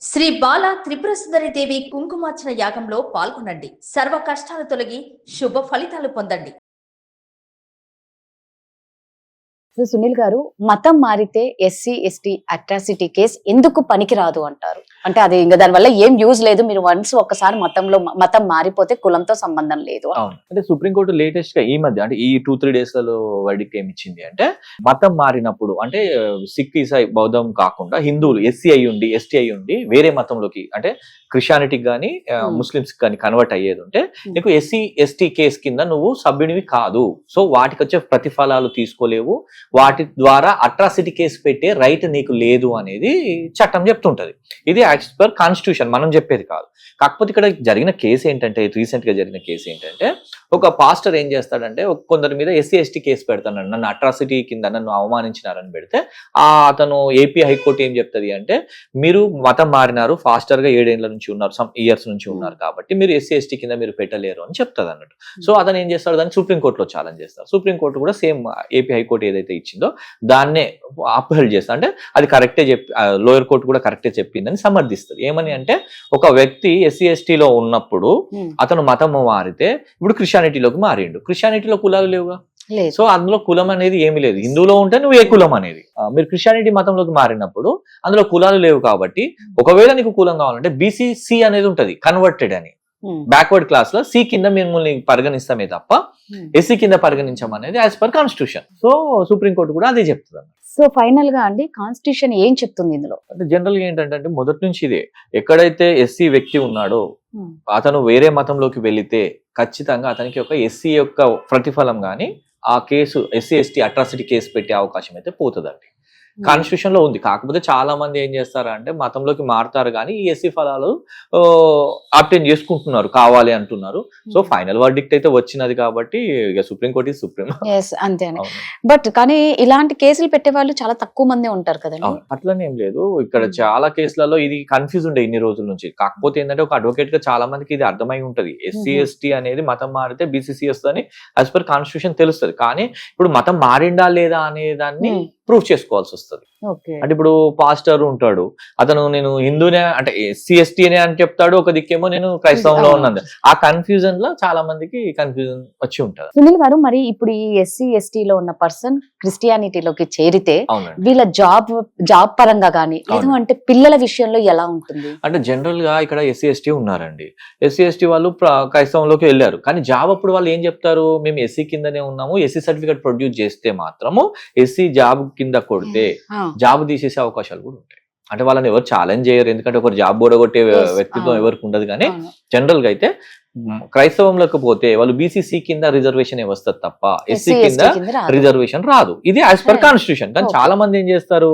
శ్రీ బాల త్రిపుర సుందరి దేవి కుంకుమార్చన యాగంలో పాల్గొనండి. సర్వ కష్టాలు తొలగి శుభ ఫలితాలు పొందండి. సునీల్ గారు, మతం మారితే ఎస్సీ ఎస్టీ అట్రాసిటీ కేసు ఎందుకు పనికిరాదు అంటారు? అంటే అది ఇంకా దానివల్ల ఏం యూజ్ లేదు, మీరు వన్స్ ఒక్కసారి మతం మారిపోతే కులంతో సంబంధం లేదు. అవును, అంటే సుప్రీంకోర్టు లేటెస్ట్ గా ఈ మధ్య అంటే ఈ 2-3 days లలో వర్డిక్ట్ ఏమి ఇచ్చింది అంటే, మతం మారినప్పుడు అంటే సిక్ ఈసాయి బౌద్ధం కాకుండా హిందువులు ఎస్సీ అయి ఉండి ఎస్టీ అయి ఉండి వేరే మతంలోకి అంటే క్రిస్టియానిటీకి కానీ ముస్లిమ్స్ కానీ కన్వర్ట్ అయ్యేది ఉంటే నీకు ఎస్సీ ఎస్టీ కేసు కింద నువ్వు సభ్యునివి కాదు. సో వాటికి వచ్చే ప్రతిఫలాలు తీసుకోలేవు, వాటి ద్వారా అట్రాసిటీ కేసు పెట్టే రైట్ నీకు లేదు అనేది చట్టం చెప్తుంటది. ఇది యాజ్ పర్ కాన్స్టిట్యూషన్, మనం చెప్పేది కాదు. కాకపోతే ఇక్కడ జరిగిన కేసు ఏంటంటే, రీసెంట్ గా జరిగిన కేసు ఏంటంటే, ఒక పాస్టర్ ఏం చేస్తాడంటే కొందరి మీద ఎస్సీ ఎస్టీ కేసు పెడతాడు, నన్ను అట్రాసిటీ కింద నన్ను అవమానించినారని పెడితే అతను ఏపీ హైకోర్టు ఏం చెప్తుంది అంటే, మీరు మతం మారినారు, ఫాస్టర్ గా 7 ఏళ్ల నుంచి ఉన్నారు, సమ్ ఇయర్స్ నుంచి ఉన్నారు కాబట్టి మీరు ఎస్సీ ఎస్టీ కింద మీరు పెట్టలేరు అని చెప్తుంది అన్నట్టు. సో అతను ఏం చేస్తాడు, దాన్ని సుప్రీంకోర్టులో ఛాలెంజ్ చేస్తారు. సుప్రీంకోర్టు కూడా సేమ్ ఏపీ హైకోర్టు ఏదైతే ఇచ్చిందో దాన్నే అప్హెల్డ్ చేస్తారు. అంటే అది కరెక్టే చెప్పి లోయర్ కోర్టు కూడా కరెక్టే చెప్పిందని సమర్థిస్తుంది. ఏమని అంటే, ఒక వ్యక్తి ఎస్సీ ఎస్టీలో ఉన్నప్పుడు అతను మతం మారితే ఇప్పుడు క్రిస్టియానిటీలోకి మారిండు, క్రిస్టియానిటీలో కులాలు లేవుగా, సో అందులో కులం అనేది ఏమి లేదు. హిందువులో ఉంటే నువ్వు ఏ కులం అనేది, మీరు క్రిస్టియానిటీ మతంలోకి మారినప్పుడు అందులో కులాలు లేవు కాబట్టి ఒకవేళ నీకు కులం కావాలంటే బీసీసీ అనేది ఉంటది, కన్వర్టెడ్ అని, బ్యాక్వర్డ్ క్లాస్ లో సి కింద మిమ్మల్ని పరిగణిస్తామే తప్ప ఎస్సీ కింద పరిగణించమనేది as per constitution. So supreme court కూడా అదే చెప్తుంది. సో ఫైనల్ గా అండి, కాన్స్టిట్యూషన్ ఏం చెప్తుంది ఇందులో? అంటే జనరల్ గా ఏంటంటే మొదటి నుంచి ఇదే, ఎక్కడైతే ఎస్సీ వ్యక్తి ఉన్నాడో అతను వేరే మతంలోకి వెళితే ఖచ్చితంగా అతనికి ఒక ఎస్సీ యొక్క ప్రతిఫలం గానీ ఆ case SC ST atrocity case పెట్టే అవకాశం అయితే పోతుందండి. కాన్స్టిట్యూషన్ లో ఉంది. కాకపోతే చాలా మంది ఏం చేస్తారంటే మతంలోకి మారుతారు కానీ ఈ ఎస్సీ ఫలాలు ఆబ్టైన్ చేసుకుంటున్నారు, కావాలి అంటున్నారు. సో ఫైనల్ వర్డిక్ట్ అయితే వచ్చినది కాబట్టి ఇక సుప్రీంకోర్టు ఇస్ సుప్రీం. అంతే. బట్ కానీ ఇలాంటి కేసులు పెట్టే వాళ్ళు చాలా తక్కువ మంది ఉంటారు కదండి. అట్లనే ఏం లేదు, ఇక్కడ చాలా కేసులలో ఇది కన్ఫ్యూజ్ ఉండే ఇన్ని రోజుల నుంచి. కాకపోతే ఏంటంటే ఒక అడ్వకేట్ గా చాలా మందికి ఇది అర్థమై ఉంటది, ఎస్సీ ఎస్టీ అనేది మతం మారితే బీసీసీ వస్తుందని యాజ్ పర్ కాన్స్టిట్యూషన్ తెలుస్తుంది. కానీ ఇప్పుడు మతం మారిండా లేదా అనే దాన్ని ప్రూవ్ చేసుకోవాల్సి వస్తుంది. అంటే ఇప్పుడు పాస్టర్ ఉంటాడు, అతను నేను హిందూనే అంటే ఎస్సీ ఎస్టీనే అని చెప్తాడు, ఒక దిక్కేమో నేను క్రైస్తవంలో ఉన్నది. ఆ కన్ఫ్యూజన్ లో చాలా మందికి కన్ఫ్యూజన్ వచ్చి ఉంటది. సునీల్ గారు, మరి ఇప్పుడు ఈ ఎస్సీ ఎస్టీలో ఉన్న పర్సన్ క్రిస్టియానిటీలోకి చేరితే వీళ్ళ జాబ్ పరంగా గానీ లేదు అంటే పిల్లల విషయంలో ఎలా ఉంటుంది? అంటే జనరల్ గా ఇక్కడ ఎస్సీ ఎస్టీ ఉన్నారండి, ఎస్సీ ఎస్టీ వాళ్ళు క్రైస్తవంలోకి వెళ్ళారు, కానీ జాబ్ అప్పుడు వాళ్ళు ఏం చెప్తారు, మేము ఎస్సీ కిందనే ఉన్నాము, ఎస్సీ సర్టిఫికేట్ ప్రొడ్యూస్ చేస్తే మాత్రము ఎస్సీ జాబ్ కింద కొడితే జాబ్ తీసేసే అవకాశాలు కూడా ఉంటాయి. అంటే వాళ్ళని ఎవరు ఛాలెంజ్ చేయరు, ఎందుకంటే ఒకరు జాబ్ బోడగొట్టే వ్యక్తిత్వం ఎవరికి ఉండదు. కానీ జనరల్ గా అయితే క్రైస్తవంలోకి పోతే వాళ్ళు బీసీసీ కింద రిజర్వేషన్ వస్తుంది తప్ప ఎస్సీ కింద రిజర్వేషన్ రాదు. ఇది యాజ్ పర్ కాన్స్టిట్యూషన్. కానీ చాలా మంది ఏం చేస్తారు,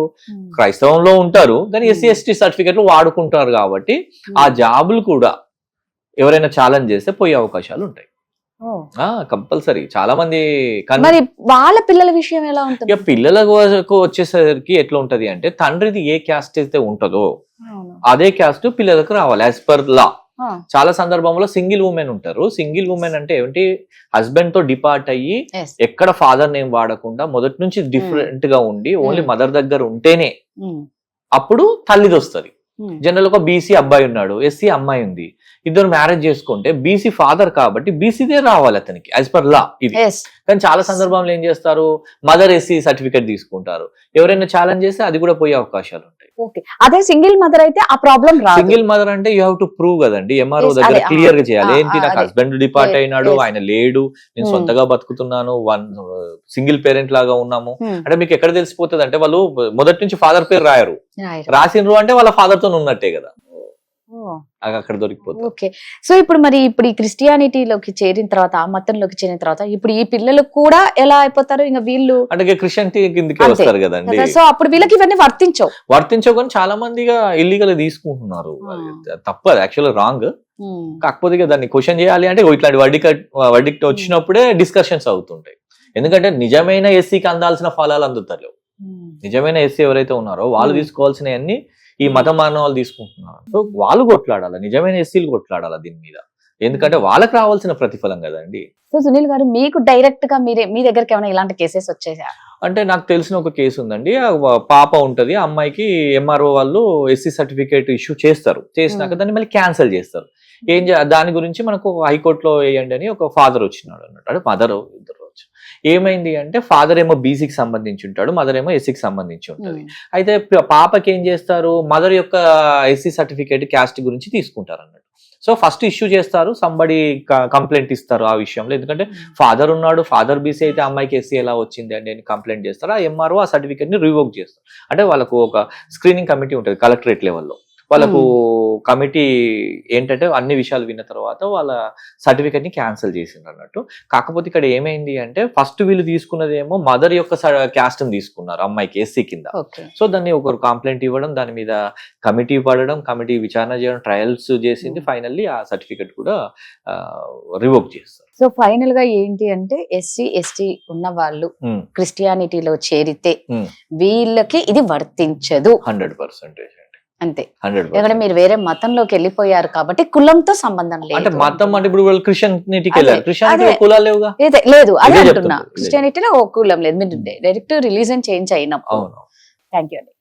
క్రైస్తవంలో ఉంటారు కానీ ఎస్సీ ఎస్టీ సర్టిఫికెట్లు వాడుకుంటారు కాబట్టి ఆ జాబులు కూడా ఎవరైనా ఛాలెంజ్ చేస్తే పోయే అవకాశాలు ఉంటాయి కంపల్సరీ. చాలా మంది మరి వాళ్ళ పిల్లల విషయం ఎలా ఉంటుంది? ఇక పిల్లలకు వచ్చేసరికి ఎట్లా ఉంటది అంటే, తండ్రిది ఏ క్యాస్ట్ అయితే ఉంటుందో అదే క్యాస్ట్ పిల్లలకు రావాలి యాజ్ పర్ లా. చాలా సందర్భంలో సింగిల్ ఉమెన్ ఉంటారు. సింగిల్ ఉమెన్ అంటే ఏంటి, హస్బెండ్ తో డిపార్ట్ అయ్యి ఎక్కడ ఫాదర్ నేమ్ వాడకుండా మొదటి నుంచి డిఫరెంట్ గా ఉండి ఓన్లీ మదర్ దగ్గర ఉంటేనే అప్పుడు తల్లిది వస్తుంది. జనరల్ ఒక బీసీ అబ్బాయి ఉన్నాడు, ఎస్సీ అమ్మాయి ఉంది, ఇద్దరు మ్యారేజ్ చేసుకుంటే బీసీ ఫాదర్ కాబట్టి బీసీదే రావాలి అతనికి యాజ్ పర్ లా ఇది. కానీ చాలా సందర్భంలో ఏం చేస్తారు, మదర్ ఎస్సీ సర్టిఫికేట్ తీసుకుంటారు, ఎవరైనా ఛాలెంజ్ చేస్తే అది కూడా పోయే అవకాశాలు ఉంటాయి. అదే సింగిల్ మదర్ అయితే ఆ ప్రాబ్లం రాదు. సింగిల్ మదర్ అంటే యూ హావ్ టు ప్రూవ్ కదండి, ఎంఆర్ఓ దగ్గర క్లియర్ గా చేయాలి. ఏంటి, నాకు హస్బెండ్ డిపార్ట్ అయినాడు, ఆయన లేడు, నేను సొంతగా బతుకుతున్నాను, సింగిల్ పేరెంట్ లాగా ఉన్నాము అంటే మీకు ఎక్కడ తెలిసిపోతుంది అంటే, వాళ్ళు మొదటి నుంచి ఫాదర్ పేరు రాయరు, రాసిండ్రు అంటే వాళ్ళ ఫాదర్ తో ఉన్నట్టే కదా, అక్కడ దొరికిపోతుంది. ఓకే. సో ఇప్పుడు ఈ క్రిస్టియానిటీలోకి చేరిన తర్వాత, ఆ మతంలోకి చేరిన తర్వాత ఇప్పుడు ఈ పిల్లలు కూడా ఎలా అయిపోతారు, ఇంకా వీళ్ళు అంటే క్రిస్టియానిటీ కిందకి వస్తారు కదండి. సో అప్పుడు వీళ్ళకి ఇవన్నీ వర్తించవు కానీ చాలా మందిగా ఇల్లీగల్ తీసుకుంటున్నారు. తప్పదు, యాక్చువల్ రాంగ్. కాకపోతే దాన్ని క్వశ్చన్ చేయాలి అంటే ఇట్లాంటి వర్డిక్ట్ వచ్చినప్పుడే డిస్కషన్స్ అవుతుంటాయి. ఎందుకంటే నిజమైన ఎస్సీకి అందాల్సిన ఫలాలు అందుతారు. నిజమైన ఎస్సీ ఎవరైతే ఉన్నారో వాళ్ళు తీసుకోవాల్సినవన్నీ ఈ మత మానవాళ్ళు తీసుకుంటున్నారు. సో వాళ్ళు కొట్లాడాలి, నిజమైన ఎస్సీలు కొట్లాడాలి దీని మీద. ఎందుకంటే వాళ్ళకి రావాల్సిన ప్రతిఫలం కదండి. సో సునీల్ గారు, మీకు డైరెక్ట్ గా మీ దగ్గరికి ఏమైనా ఇలాంటి కేసెస్ వచ్చేసా? అంటే నాకు తెలిసిన ఒక కేసు ఉందండి. పాప ఉంటది, అమ్మాయికి ఎంఆర్ఓ వాళ్ళు ఎస్సీ సర్టిఫికేట్ ఇష్యూ చేస్తారు. చేసినాక దాన్ని మళ్ళీ క్యాన్సిల్ చేస్తారు. దాని గురించి మనకు హైకోర్టులో వేయండి అని ఒక ఫాదర్ వచ్చినాడు అన్నట్టు, అంటే మదర్ ఇద్దరు వచ్చి. ఏమైంది అంటే ఫాదర్ ఏమో బీసీకి సంబంధించి ఉంటాడు, మదర్ ఏమో ఎస్సీకి సంబంధించి ఉంటుంది. అయితే పాపకి ఏం చేస్తారు, మదర్ యొక్క ఎస్సీ సర్టిఫికేట్ క్యాస్ట్ గురించి తీసుకుంటారు అన్నట్టు. సో ఫస్ట్ ఇష్యూ చేస్తారు, సంబడి కంప్లైంట్ ఇస్తారు ఆ విషయంలో. ఎందుకంటే ఫాదర్ ఉన్నాడు, ఫాదర్ బీసీ అయితే అమ్మాయికి ఎస్సీ ఎలా వచ్చింది అని నేను కంప్లైంట్ చేస్తారు. ఆ ఎంఆర్ఓ ఆ సర్టిఫికేట్ ని రివోక్ చేస్తారు. అంటే వాళ్ళకు ఒక స్క్రీనింగ్ కమిటీ ఉంటుంది కలెక్టరేట్ లెవెల్లో. వాళ్ళకు కమిటీ ఏంటంటే అన్ని విషయాలు విన్న తర్వాత వాళ్ళ సర్టిఫికేట్ ని క్యాన్సిల్ చేసిండ్రు అన్నట్టు. కాకపోతే ఇక్కడ ఏమైంది అంటే ఫస్ట్ వీళ్ళు తీసుకున్నది ఏమో మదర్ యొక్క క్యాస్ట్ ని తీసుకున్నారు అమ్మాయికి ఎస్సీ కింద. సో దాన్ని ఒకరు కంప్లైంట్ ఇవ్వడం, దాని మీద కమిటీ పడడం, కమిటీ విచారణ చేయడం, ట్రయల్స్ చేసింది. ఫైనల్లీ ఆ సర్టిఫికేట్ కూడా రివోక్ చేస్తారు. సో ఫైనల్ గా ఏంటి అంటే ఎస్సీ ఎస్టీ ఉన్న వాళ్ళు క్రిస్టియానిటీలో చేరితే వీళ్ళకి ఇది వర్తించదు 100%. అంతే. ఎందుకంటే మీరు వేరే మతంలోకి వెళ్ళిపోయారు కాబట్టి కులంతో సంబంధం లేదు. అంటే మతం అంటే ఇప్పుడు వాళ్ళు క్రిస్టియానిటీకి వెళ్ళారు, క్రిస్టియానిటీలో కులాలు లేవుగా. లేదు అదే అంటున్నా, క్రిస్టియానిటీలో ఓ కులం లేదు, మీరు డైరెక్ట్ రిలీజన్ చేంజ్ అయినప్పుడు. థ్యాంక్ యూ అండి.